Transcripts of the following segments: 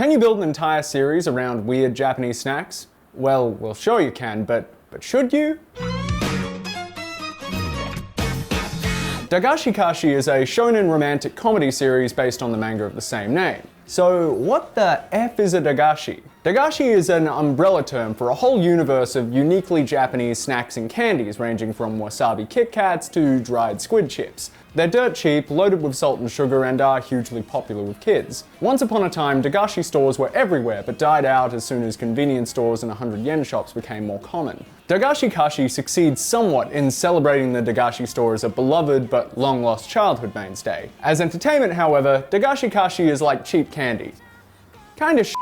Can you build an entire series around weird Japanese snacks? Well, sure you can, but should you? Dagashi Kashi is a shonen romantic comedy series based on the manga of the same name. So what the F is a Dagashi? Dagashi is an umbrella term for a whole universe of uniquely Japanese snacks and candies ranging from wasabi Kit Kats to dried squid chips. They're dirt cheap, loaded with salt and sugar, and are hugely popular with kids. Once upon a time, Dagashi stores were everywhere, but died out as soon as convenience stores and 100-yen shops became more common. Dagashi Kashi succeeds somewhat in celebrating the Dagashi store as a beloved but long-lost childhood mainstay. As entertainment, however, Dagashi Kashi is like cheap candy. Kinda sh**.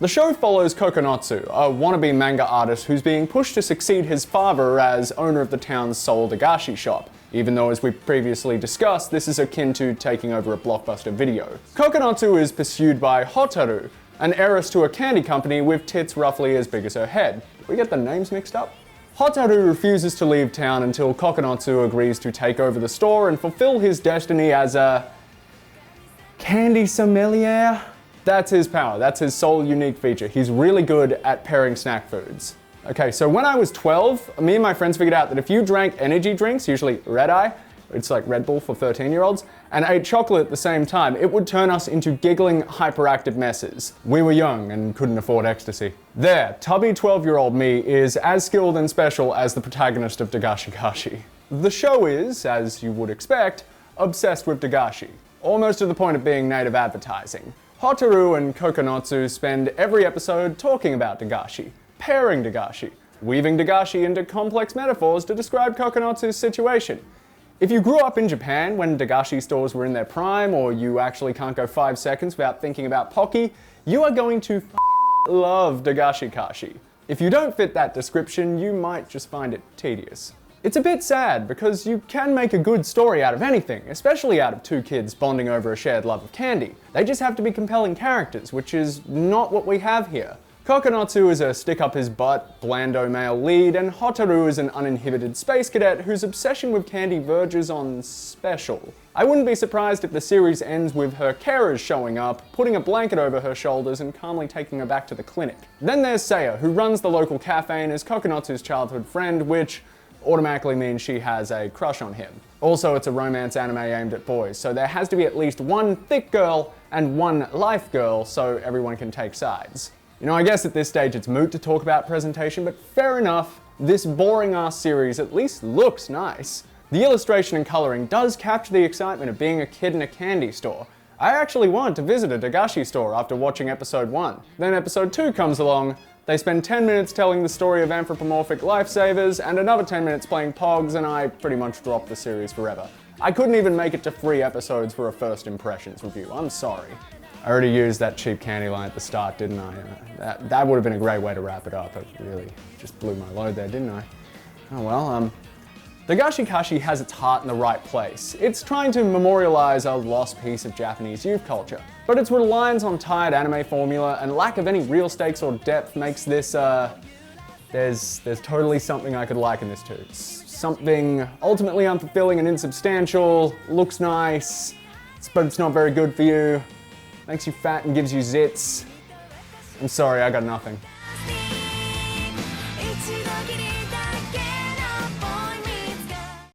The show follows Kokonotsu, a wannabe manga artist who's being pushed to succeed his father as owner of the town's sole Dagashi shop, even though, as we previously discussed, this is akin to taking over a Blockbuster Video. Kokonotsu is pursued by Hotaru, an heiress to a candy company with tits roughly as big as her head. Did we get the names mixed up? Hotaru refuses to leave town until Kokonotsu agrees to take over the store and fulfill his destiny as a candy sommelier. That's his power, that's his sole unique feature. He's really good at pairing snack foods. Okay, so when I was 12, me and my friends figured out that if you drank energy drinks, usually Red Eye, it's like Red Bull for 13-year-olds, and ate chocolate at the same time, it would turn us into giggling, hyperactive messes. We were young and couldn't afford ecstasy. There, tubby 12-year-old me is as skilled and special as the protagonist of Dagashi Kashi. The show is, as you would expect, obsessed with Dagashi, almost to the point of being native advertising. Hotaru and Kokonotsu spend every episode talking about Dagashi, pairing Dagashi, weaving Dagashi into complex metaphors to describe Kokonotsu's situation. If you grew up in Japan when Dagashi stores were in their prime, or you actually can't go 5 seconds without thinking about Pocky, you are going to love Dagashi Kashi. If you don't fit that description, you might just find it tedious. It's a bit sad because you can make a good story out of anything, especially out of two kids bonding over a shared love of candy. They just have to be compelling characters, which is not what we have here. Kokonotsu is a stick-up-his-butt, blando male lead, and Hotaru is an uninhibited space cadet whose obsession with candy verges on special. I wouldn't be surprised if the series ends with her carers showing up, putting a blanket over her shoulders and calmly taking her back to the clinic. Then there's Seiya, who runs the local cafe and is Kokonotsu's childhood friend, which automatically means she has a crush on him. Also, it's a romance anime aimed at boys, so there has to be at least one thick girl and one life girl so everyone can take sides. You know, I guess at this stage it's moot to talk about presentation, but fair enough, this boring-ass series at least looks nice. The illustration and coloring does capture the excitement of being a kid in a candy store. I actually want to visit a Dagashi store after watching episode 1. Then episode 2 comes along, they spend 10 minutes telling the story of anthropomorphic lifesavers, and another 10 minutes playing Pogs, and I pretty much dropped the series forever. I couldn't even make it to 3 episodes for a first impressions review, I'm sorry. I already used that cheap candy line at the start, didn't I? That would have been a great way to wrap it up. It really just blew my load there, didn't I? Oh well, Dagashi Kashi has its heart in the right place. It's trying to memorialize a lost piece of Japanese youth culture. But its reliance on tired anime formula and lack of any real stakes or depth makes this, there's totally something I could liken this to. It's something ultimately unfulfilling and insubstantial, looks nice, but it's not very good for you, makes you fat and gives you zits. I'm sorry, I got nothing.